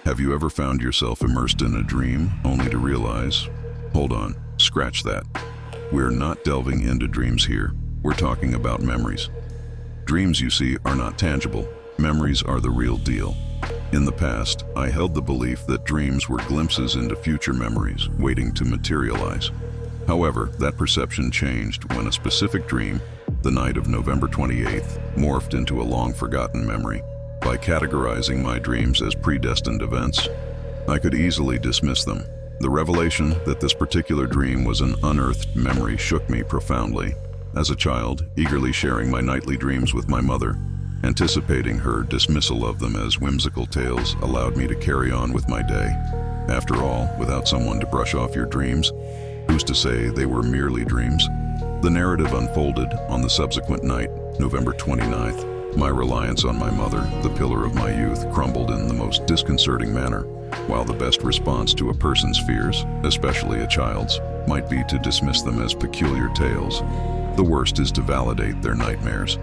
Have you ever found yourself immersed in a dream only to realize, hold on, scratch that. We're not delving into dreams here. We're talking about memories. Dreams, you see, are not tangible. Memories are the real deal. In the past, I held the belief that dreams were glimpses into future memories, waiting to materialize. However, that perception changed when a specific dream, the night of November 28th, morphed into a long-forgotten memory. By categorizing my dreams as predestined events, I could easily dismiss them. The revelation that this particular dream was an unearthed memory shook me profoundly. As a child, eagerly sharing my nightly dreams with my mother, anticipating her dismissal of them as whimsical tales allowed me to carry on with my day. After all, without someone to brush off your dreams, who's to say they were merely dreams? The narrative unfolded on the subsequent night, November 29th. My reliance on my mother, the pillar of my youth, crumbled in the most disconcerting manner. While the best response to a person's fears, especially a child's, might be to dismiss them as peculiar tales, the worst is to validate their nightmares.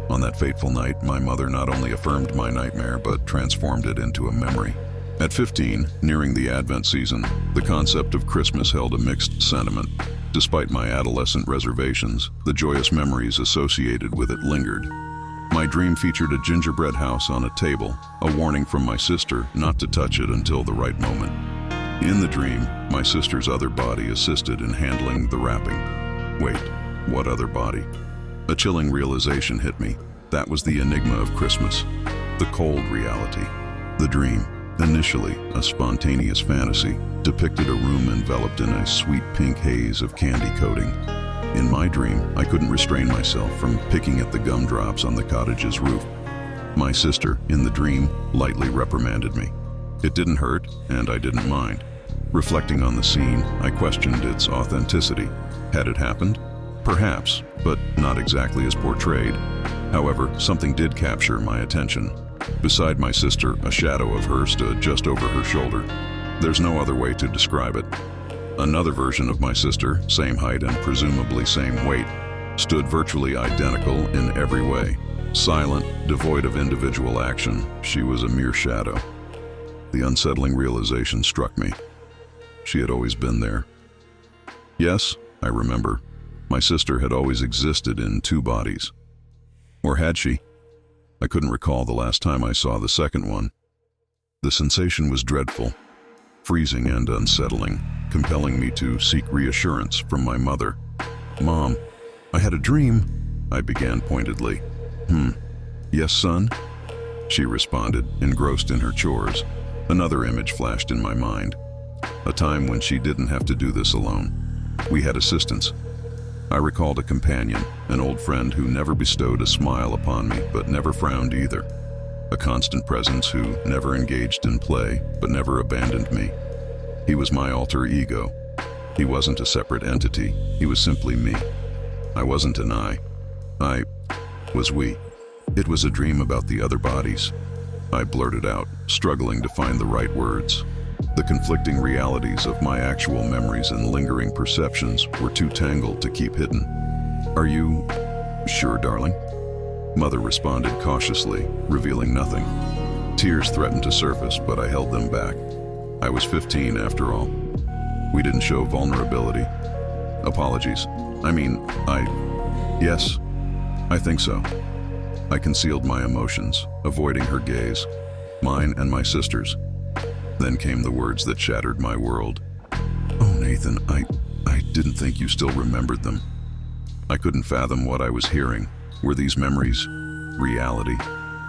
On that fateful night, my mother not only affirmed my nightmare, but transformed it into a memory. At 15, nearing the Advent season, the concept of Christmas held a mixed sentiment. Despite my adolescent reservations, the joyous memories associated with it lingered. My dream featured a gingerbread house on a table, a warning from my sister not to touch it until the right moment. In the dream, my sister's other body assisted in handling the wrapping. Wait, what other body? A chilling realization hit me. That was the enigma of Christmas, the cold reality. The dream, initially a spontaneous fantasy, depicted a room enveloped in a sweet pink haze of candy coating. In my dream, I couldn't restrain myself from picking at the gumdrops on the cottage's roof. My sister, in the dream, lightly reprimanded me. It didn't hurt, and I didn't mind. Reflecting on the scene, I questioned its authenticity. Had it happened? Perhaps, but not exactly as portrayed. However, something did capture my attention. Beside my sister, a shadow of her stood just over her shoulder. There's no other way to describe it. Another version of my sister, same height and presumably same weight, stood virtually identical in every way. Silent, devoid of individual action, she was a mere shadow. The unsettling realization struck me. She had always been there. Yes, I remember. My sister had always existed in two bodies. Or had she? I couldn't recall the last time I saw the second one. The sensation was dreadful, freezing and unsettling, compelling me to seek reassurance from my mother. "Mom, I had a dream," I began pointedly. Yes, son?" she responded, engrossed in her chores. Another image flashed in my mind. A time when she didn't have to do this alone. We had assistance. I recalled a companion, an old friend who never bestowed a smile upon me, but never frowned either. A constant presence who never engaged in play, but never abandoned me. He was my alter ego. He wasn't a separate entity. He was simply me. I wasn't an I was we. It was a dream about the other bodies. I blurted out, struggling to find the right words. The conflicting realities of my actual memories and lingering perceptions were too tangled to keep hidden. "Are you sure, darling?" Mother responded cautiously, revealing nothing. Tears threatened to surface, but I held them back. I was 15 after all. We didn't show vulnerability. Apologies. Yes, I think so. I concealed my emotions, avoiding her gaze, mine and my sister's. Then came the words that shattered my world. "Oh, Nathan, I didn't think you still remembered them." I couldn't fathom what I was hearing. Were these memories reality?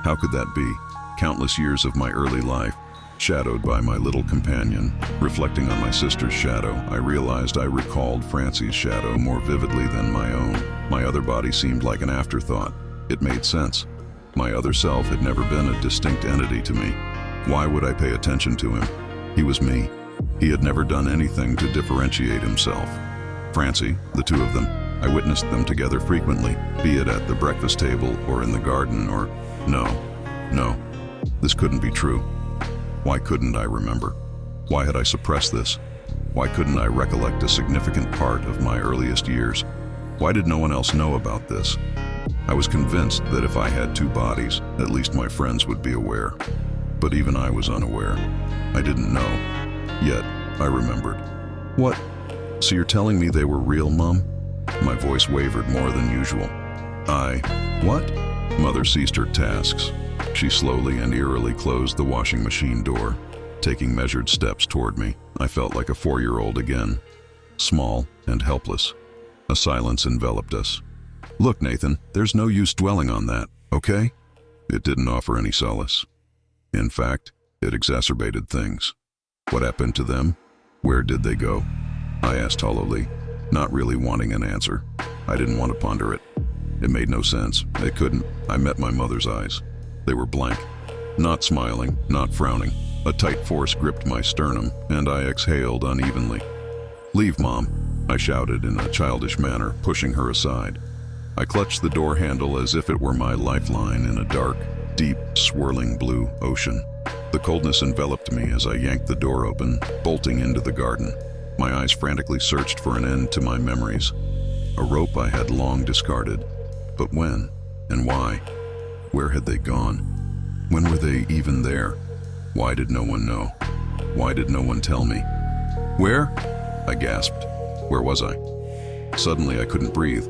How could that be? Countless years of my early life, shadowed by my little companion. Reflecting on my sister's shadow, I realized I recalled Francie's shadow more vividly than my own. My other body seemed like an afterthought. It made sense. My other self had never been a distinct entity to me. Why would I pay attention to him? He was me. He had never done anything to differentiate himself. Francie, the two of them, I witnessed them together frequently, be it at the breakfast table or in the garden or... No, this couldn't be true. Why couldn't I remember? Why had I suppressed this? Why couldn't I recollect a significant part of my earliest years? Why did no one else know about this? I was convinced that if I had two bodies, at least my friends would be aware. but even I was unaware. I didn't know. Yet, I remembered. What? So you're telling me they were real, Mom? My voice wavered more than usual. What? Mother ceased her tasks. She slowly and eerily closed the washing machine door, taking measured steps toward me. I felt like a 4-year-old again, small and helpless. A silence enveloped us. Look, Nathan, there's no use dwelling on that, okay? It didn't offer any solace. In fact, it exacerbated things. What happened to them? Where did they go? I asked hollowly, not really wanting an answer. I didn't want to ponder it. It made no sense. It couldn't. I met my mother's eyes. They were blank. Not smiling, not frowning. A tight force gripped my sternum, and I exhaled unevenly. Leave, Mom, I shouted in a childish manner, pushing her aside. I clutched the door handle as if it were my lifeline in a dark, deep, swirling blue ocean. The coldness enveloped me as I yanked the door open, bolting into the garden. My eyes frantically searched for an end to my memories. A rope I had long discarded. But when and why? Where had they gone? When were they even there? Why did no one know? Why did no one tell me? Where? I gasped. Where was I? Suddenly I couldn't breathe.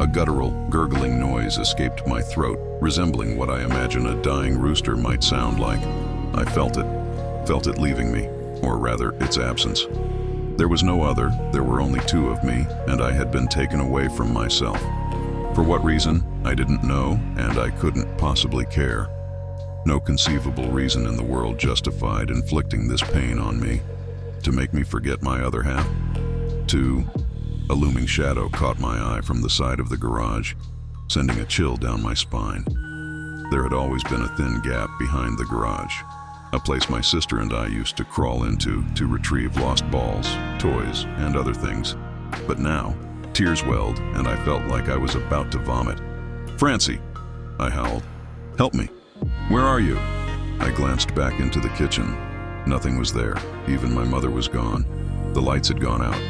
A guttural, gurgling noise escaped my throat, resembling what I imagine a dying rooster might sound like. I felt it leaving me, or rather, its absence. There was no other, there were only two of me, and I had been taken away from myself. For what reason, I didn't know, and I couldn't possibly care. No conceivable reason in the world justified inflicting this pain on me. To make me forget my other half? A looming shadow caught my eye from the side of the garage, sending a chill down my spine. There had always been a thin gap behind the garage, a place my sister and I used to crawl into to retrieve lost balls, toys, and other things. But now, tears welled, and I felt like I was about to vomit. Francie, I howled. Help me. Where are you? I glanced back into the kitchen. Nothing was there. Even my mother was gone. The lights had gone out.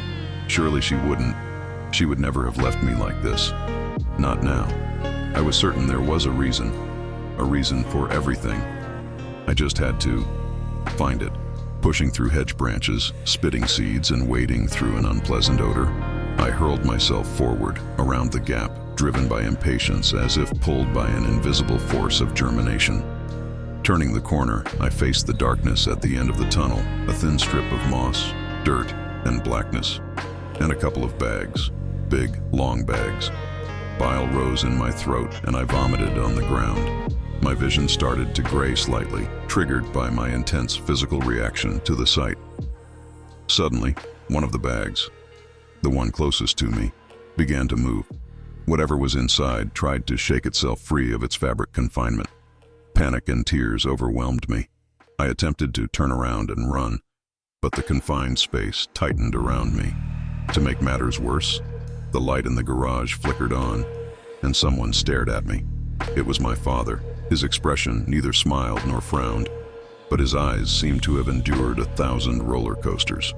Surely she would never have left me like this. Not now. I was certain there was a reason for everything. I just had to find it. Pushing through hedge branches, spitting seeds, and wading through an unpleasant odor, I hurled myself forward, around the gap, driven by impatience as if pulled by an invisible force of germination. Turning the corner, I faced the darkness at the end of the tunnel, a thin strip of moss, dirt, and blackness, and a couple of bags, big, long bags. Bile rose in my throat, and I vomited on the ground. My vision started to gray slightly, triggered by my intense physical reaction to the sight. Suddenly, one of the bags, the one closest to me, began to move. Whatever was inside tried to shake itself free of its fabric confinement. Panic and tears overwhelmed me. I attempted to turn around and run, but the confined space tightened around me. To make matters worse, the light in the garage flickered on, and someone stared at me. It was my father. His expression neither smiled nor frowned, but his eyes seemed to have endured 1,000 roller coasters.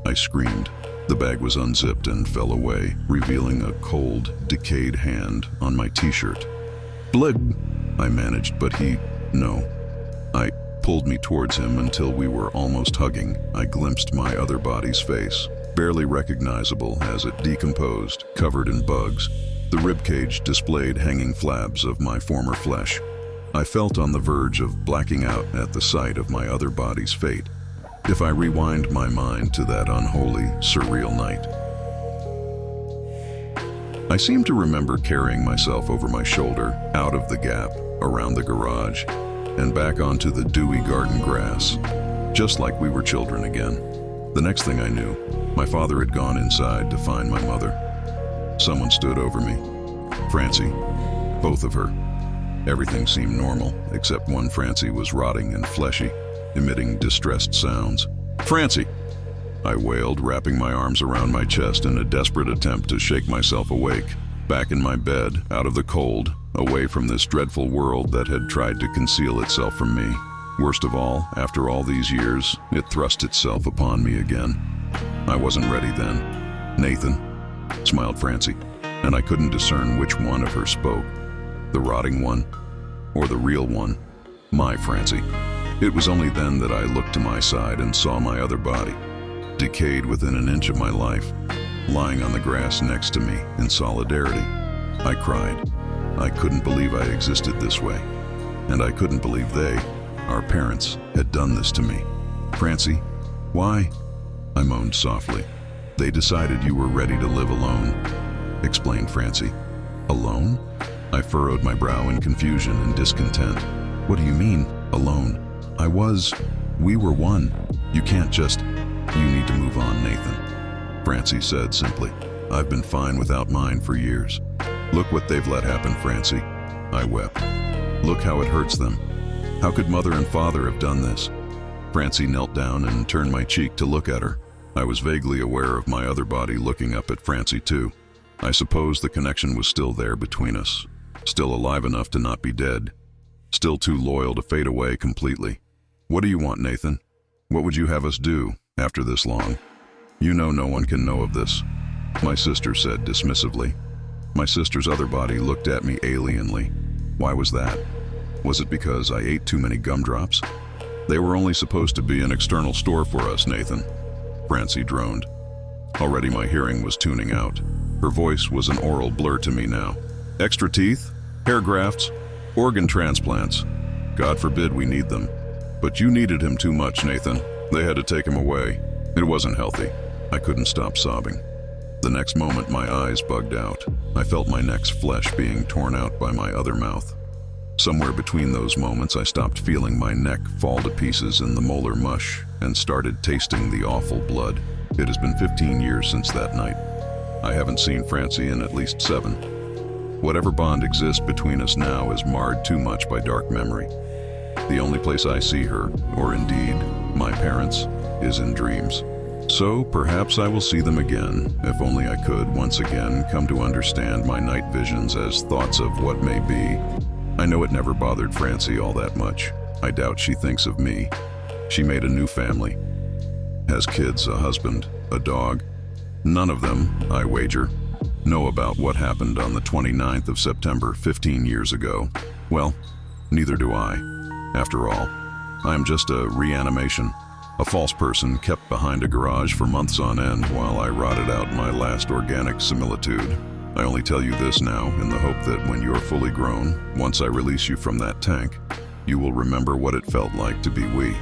I screamed. The bag was unzipped and fell away, revealing a cold, decayed hand on my t-shirt. Blib, I managed, but I pulled me towards him until we were almost hugging. I glimpsed my other body's face, barely recognizable as it decomposed, covered in bugs. The ribcage displayed hanging flabs of my former flesh. I felt on the verge of blacking out at the sight of my other body's fate. If I rewind my mind to that unholy, surreal night, I seem to remember carrying myself over my shoulder, out of the gap, around the garage, and back onto the dewy garden grass, just like we were children again. The next thing I knew, my father had gone inside to find my mother. Someone stood over me. Francie. Both of her. Everything seemed normal, except one Francie was rotting and fleshy, emitting distressed sounds. Francie! I wailed, wrapping my arms around my chest in a desperate attempt to shake myself awake. Back in my bed, out of the cold, away from this dreadful world that had tried to conceal itself from me. Worst of all, after all these years, it thrust itself upon me again. I wasn't ready then. Nathan, smiled Francie, and I couldn't discern which one of her spoke. The rotting one, or the real one, my Francie. It was only then that I looked to my side and saw my other body, decayed within an inch of my life, lying on the grass next to me in solidarity. I cried. I couldn't believe I existed this way. And I couldn't believe they, our parents, had done this to me. Francie, why? I moaned softly. They decided you were ready to live alone, explained Francie. Alone? I furrowed my brow in confusion and discontent. What do you mean, alone? We were one. You can't just, you need to move on, Nathan. Francie said simply. I've been fine without mine for years. Look what they've let happen, Francie. I wept. Look how it hurts them. How could mother and father have done this? Francie knelt down and turned my cheek to look at her. I was vaguely aware of my other body looking up at Francie too. I suppose the connection was still there between us. Still alive enough to not be dead. Still too loyal to fade away completely. What do you want, Nathan? What would you have us do after this long? You know no one can know of this, my sister said dismissively. My sister's other body looked at me alienly. Why was that? Was it because I ate too many gumdrops? They were only supposed to be an external store for us, Nathan. Francie droned. Already my hearing was tuning out. Her voice was an oral blur to me now. Extra teeth, hair grafts, organ transplants. God forbid we need them. But you needed him too much, Nathan. They had to take him away. It wasn't healthy. I couldn't stop sobbing. The next moment my eyes bugged out. I felt my neck's flesh being torn out by my other mouth. Somewhere between those moments I stopped feeling my neck fall to pieces in the molar mush and started tasting the awful blood. It has been 15 years since that night. I haven't seen Francie in at least 7. Whatever bond exists between us now is marred too much by dark memory. The only place I see her, or indeed, my parents, is in dreams. So perhaps I will see them again, if only I could once again come to understand my night visions as thoughts of what may be. I know it never bothered Francie all that much. I doubt she thinks of me. She made a new family. Has kids, a husband, a dog. None of them, I wager, know about what happened on the 29th of September 15 years ago. Well, neither do I. After all, I am just a reanimation, a false person kept behind a garage for months on end while I rotted out my last organic similitude. I only tell you this now in the hope that when you're fully grown, once I release you from that tank, you will remember what it felt like to be we.